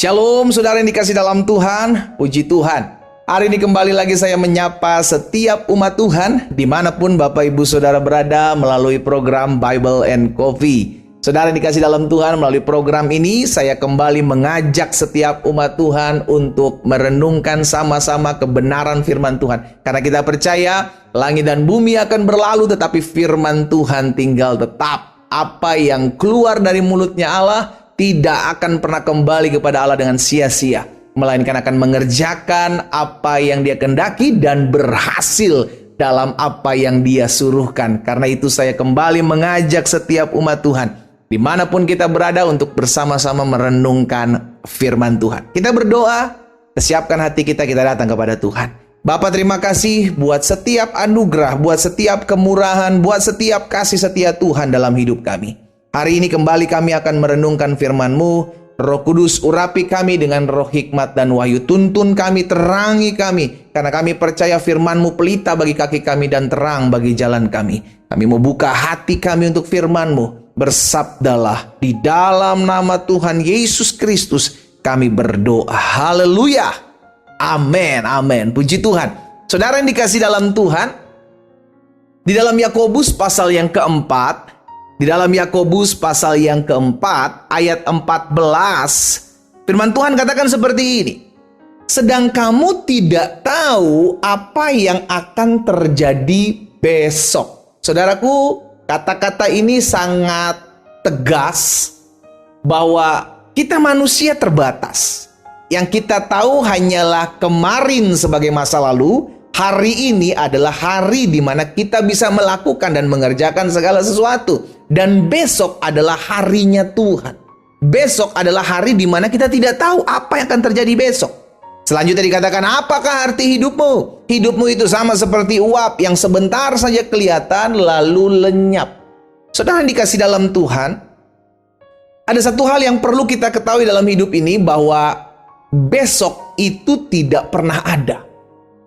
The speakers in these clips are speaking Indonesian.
Shalom saudara yang dikasih dalam Tuhan, puji Tuhan. Hari ini kembali lagi saya menyapa setiap umat Tuhan dimanapun Bapak Ibu Saudara berada melalui program Bible and Coffee. Saudara yang dikasih dalam Tuhan, melalui program ini saya kembali mengajak setiap umat Tuhan untuk merenungkan sama-sama kebenaran firman Tuhan. Karena kita percaya langit dan bumi akan berlalu tetapi firman Tuhan tinggal tetap. Apa yang keluar dari mulutnya Allah tidak akan pernah kembali kepada Allah dengan sia-sia, melainkan akan mengerjakan apa yang Dia kehendaki dan berhasil dalam apa yang Dia suruhkan. Karena itu saya kembali mengajak setiap umat Tuhan dimanapun kita berada untuk bersama-sama merenungkan firman Tuhan. Kita berdoa, siapkan hati kita, kita datang kepada Tuhan. Bapa, terima kasih buat setiap anugerah, buat setiap kemurahan, buat setiap kasih setia Tuhan dalam hidup kami. Hari ini kembali kami akan merenungkan firman-Mu. Roh Kudus, urapi kami dengan roh hikmat dan wahyu. Tuntun kami, terangi kami. Karena kami percaya firman-Mu pelita bagi kaki kami dan terang bagi jalan kami. Kami mau buka hati kami untuk firman-Mu. Bersabdalah, di dalam nama Tuhan Yesus Kristus kami berdoa. Haleluya. Amin, amin. Puji Tuhan. Saudara yang dikasih dalam Tuhan, di dalam Yakobus pasal yang keempat, di dalam Yakobus pasal yang keempat, ayat 14, firman Tuhan katakan seperti ini. Sedang kamu tidak tahu apa yang akan terjadi besok. Saudaraku, kata-kata ini sangat tegas bahwa kita manusia terbatas. Yang kita tahu hanyalah kemarin sebagai masa lalu. Hari ini adalah hari di mana kita bisa melakukan dan mengerjakan segala sesuatu. Dan besok adalah harinya Tuhan. Besok adalah hari di mana kita tidak tahu apa yang akan terjadi besok. Selanjutnya dikatakan, apakah arti hidupmu? Hidupmu itu sama seperti uap yang sebentar saja kelihatan lalu lenyap. Saudara yang dikasih dalam Tuhan, ada satu hal yang perlu kita ketahui dalam hidup ini, bahwa besok itu tidak pernah ada.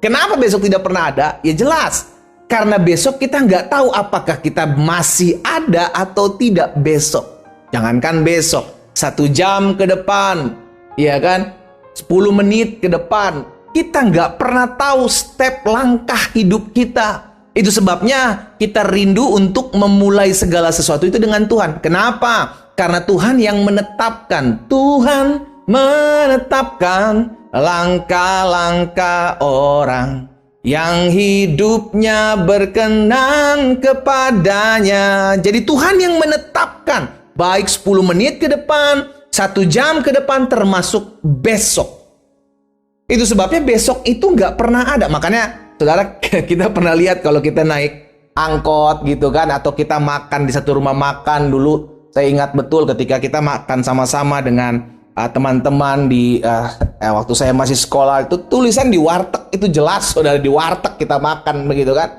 Kenapa besok tidak pernah ada? Ya jelas, karena besok kita nggak tahu apakah kita masih ada atau tidak besok. Jangankan besok, 1 jam ke depan, ya kan, 10 menit ke depan, kita nggak pernah tahu step langkah hidup kita. Itu sebabnya kita rindu untuk memulai segala sesuatu itu dengan Tuhan. Kenapa? Karena Tuhan yang menetapkan. Tuhan menetapkan langkah-langkah orang yang hidupnya berkenan kepadanya. Jadi Tuhan yang menetapkan, baik 10 menit ke depan, 1 jam ke depan, termasuk besok. Itu sebabnya besok itu nggak pernah ada. Makanya saudara, kita pernah lihat kalau kita naik angkot gitu kan, atau kita makan di satu rumah makan dulu. Saya ingat betul ketika kita makan sama-sama dengan teman-teman di waktu saya masih sekolah, itu tulisan di warteg itu jelas, saudara, di warteg kita makan begitu kan.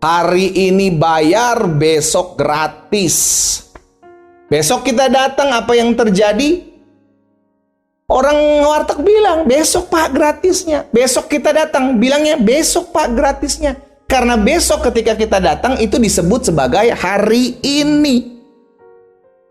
Hari ini bayar, besok gratis. Besok kita datang, apa yang terjadi? Orang warteg bilang, besok Pak gratisnya. Besok kita datang, bilangnya besok Pak gratisnya. Karena besok ketika kita datang itu disebut sebagai hari ini.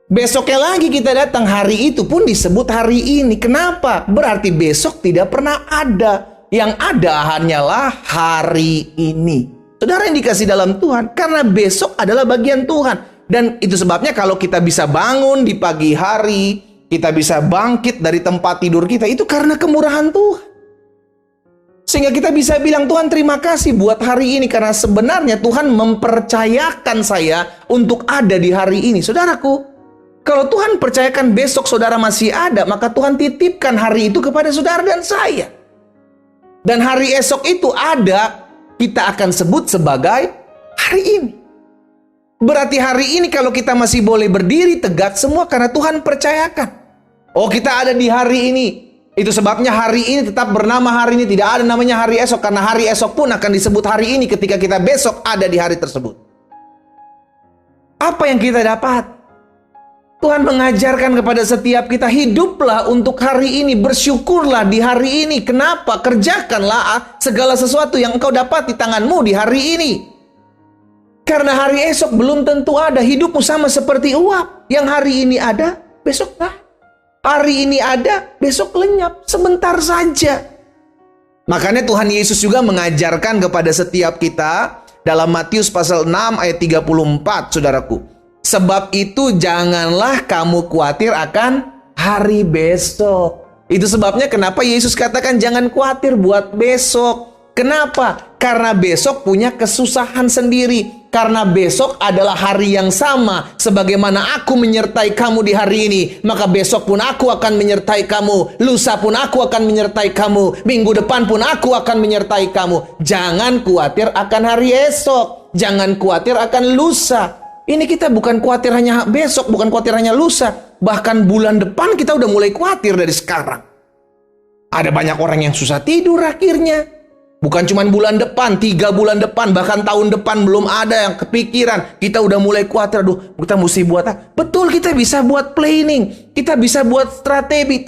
Besoknya lagi kita datang, hari itu pun disebut hari ini. Kenapa? Berarti besok tidak pernah ada. Yang ada hanyalah hari ini. Saudara yang dikasih dalam Tuhan, karena besok adalah bagian Tuhan. Dan itu sebabnya kalau kita bisa bangun di pagi hari, kita bisa bangkit dari tempat tidur kita, itu karena kemurahan Tuhan. Sehingga kita bisa bilang, Tuhan terima kasih buat hari ini. Karena sebenarnya Tuhan mempercayakan saya untuk ada di hari ini. Saudaraku, kalau Tuhan percayakan besok saudara masih ada, maka Tuhan titipkan hari itu kepada saudara dan saya. Dan hari esok itu ada, kita akan sebut sebagai hari ini. Berarti hari ini kalau kita masih boleh berdiri tegak semua karena Tuhan percayakan. Oh, kita ada di hari ini. Itu sebabnya hari ini tetap bernama hari ini. Tidak ada namanya hari esok. Karena hari esok pun akan disebut hari ini ketika kita besok ada di hari tersebut. Apa yang kita dapat? Tuhan mengajarkan kepada setiap kita, hiduplah untuk hari ini, bersyukurlah di hari ini. Kenapa? Kerjakanlah segala sesuatu yang engkau dapat di tanganmu di hari ini. Karena hari esok belum tentu ada. Hidupmu sama seperti uap, yang hari ini ada, besok nah. Hari ini ada, besok lenyap, sebentar saja. Makanya Tuhan Yesus juga mengajarkan kepada setiap kita dalam Matius pasal 6 ayat 34, saudaraku. Sebab itu janganlah kamu khawatir akan hari besok. Itu sebabnya kenapa Yesus katakan jangan khawatir buat besok. Kenapa? Karena besok punya kesusahan sendiri. Karena besok adalah hari yang sama. Sebagaimana aku menyertai kamu di hari ini, maka besok pun aku akan menyertai kamu. Lusa pun aku akan menyertai kamu. Minggu depan pun aku akan menyertai kamu. Jangan khawatir akan hari esok. Jangan khawatir akan lusa. Ini kita bukan khawatir hanya besok, bukan khawatir hanya lusa. Bahkan bulan depan kita udah mulai khawatir dari sekarang. Ada banyak orang yang susah tidur akhirnya. Bukan cuma bulan depan, 3 bulan depan, bahkan tahun depan belum ada yang kepikiran. Kita udah mulai khawatir, aduh kita mesti buat apa? Betul, kita bisa buat planning, kita bisa buat strategi,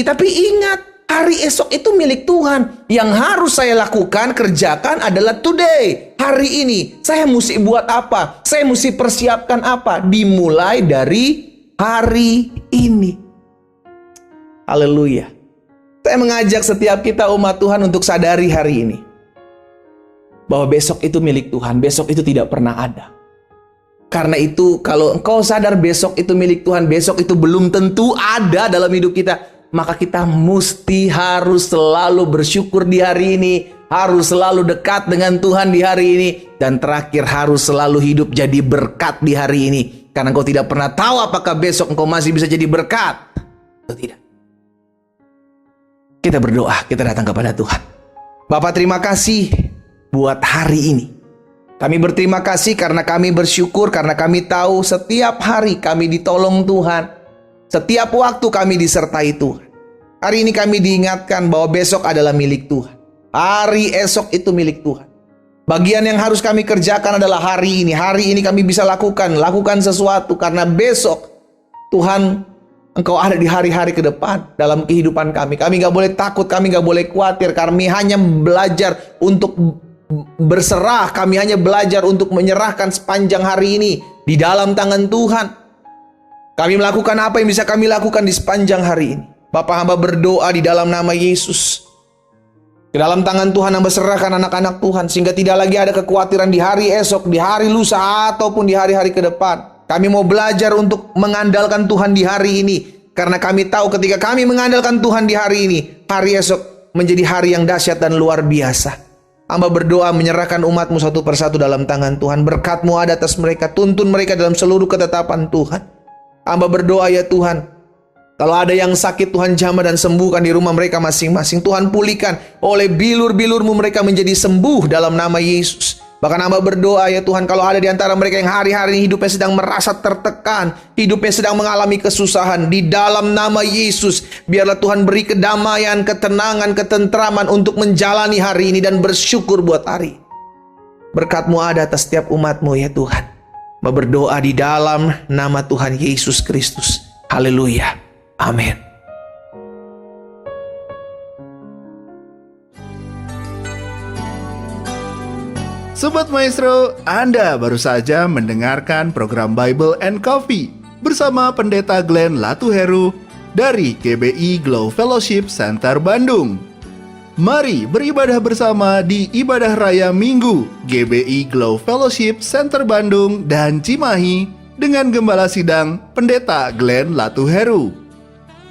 tapi ingat, hari esok itu milik Tuhan. Yang harus saya lakukan, kerjakan adalah today. Hari ini, saya mesti buat apa? Saya mesti persiapkan apa? Dimulai dari hari ini. Haleluya. Saya mengajak setiap kita umat Tuhan untuk sadari hari ini bahwa besok itu milik Tuhan, besok itu tidak pernah ada. Karena itu kalau engkau sadar besok itu milik Tuhan, besok itu belum tentu ada dalam hidup kita, maka kita mesti harus selalu bersyukur di hari ini, harus selalu dekat dengan Tuhan di hari ini, dan terakhir harus selalu hidup jadi berkat di hari ini. Karena engkau tidak pernah tahu apakah besok engkau masih bisa jadi berkat atau tidak. Kita berdoa, kita datang kepada Tuhan. Bapak, terima kasih buat hari ini. Kami berterima kasih karena kami bersyukur, karena kami tahu setiap hari kami ditolong Tuhan. Setiap waktu kami disertai Tuhan. Hari ini kami diingatkan bahwa besok adalah milik Tuhan. Hari esok itu milik Tuhan. Bagian yang harus kami kerjakan adalah hari ini. Hari ini kami bisa lakukan sesuatu karena besok Tuhan, Engkau ada di hari-hari ke depan dalam kehidupan kami. Kami gak boleh takut, kami gak boleh khawatir. Kami hanya belajar untuk berserah. Kami hanya belajar untuk menyerahkan sepanjang hari ini di dalam tangan Tuhan. Kami melakukan apa yang bisa kami lakukan di sepanjang hari ini. Bapa, hamba berdoa di dalam nama Yesus. Ke dalam tangan Tuhan hamba serahkan anak-anak Tuhan. Sehingga tidak lagi ada kekhawatiran di hari esok, di hari lusa, ataupun di hari-hari ke depan. Kami mau belajar untuk mengandalkan Tuhan di hari ini. Karena kami tahu ketika kami mengandalkan Tuhan di hari ini, hari esok menjadi hari yang dahsyat dan luar biasa. Hamba berdoa menyerahkan umat-Mu satu persatu dalam tangan Tuhan. Berkat-Mu ada atas mereka, tuntun mereka dalam seluruh ketetapan Tuhan. Hamba berdoa ya Tuhan, kalau ada yang sakit Tuhan jamah dan sembuhkan di rumah mereka masing-masing. Tuhan pulihkan oleh bilur-bilur-Mu mereka menjadi sembuh dalam nama Yesus. Bahkan hamba berdoa ya Tuhan, kalau ada di antara mereka yang hari-hari ini hidupnya sedang merasa tertekan, hidupnya sedang mengalami kesusahan, di dalam nama Yesus, biarlah Tuhan beri kedamaian, ketenangan, ketentraman untuk menjalani hari ini dan bersyukur buat hari. Berkat-Mu ada atas setiap umat-Mu ya Tuhan. Hamba berdoa di dalam nama Tuhan Yesus Kristus. Haleluya. Amin. Sobat Maestro, Anda baru saja mendengarkan program Bible and Coffee bersama Pendeta Glenn Latuheru dari GBI Glow Fellowship Center Bandung. Mari beribadah bersama di Ibadah Raya Minggu GBI Glow Fellowship Center Bandung dan Cimahi dengan Gembala Sidang Pendeta Glenn Latuheru.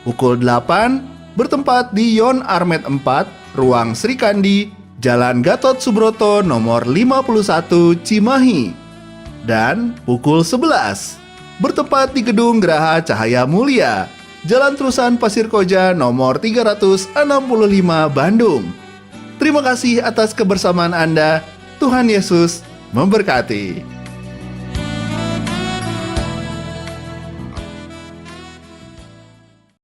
Pukul 8 bertempat di Yon Armet 4, Ruang Sri Kandi, Jalan Gatot Subroto nomor 51 Cimahi. Dan pukul 11 bertempat di Gedung Geraha Cahaya Mulia, Jalan Terusan Pasir Koja nomor 365 Bandung. Terima kasih atas kebersamaan Anda. Tuhan Yesus memberkati.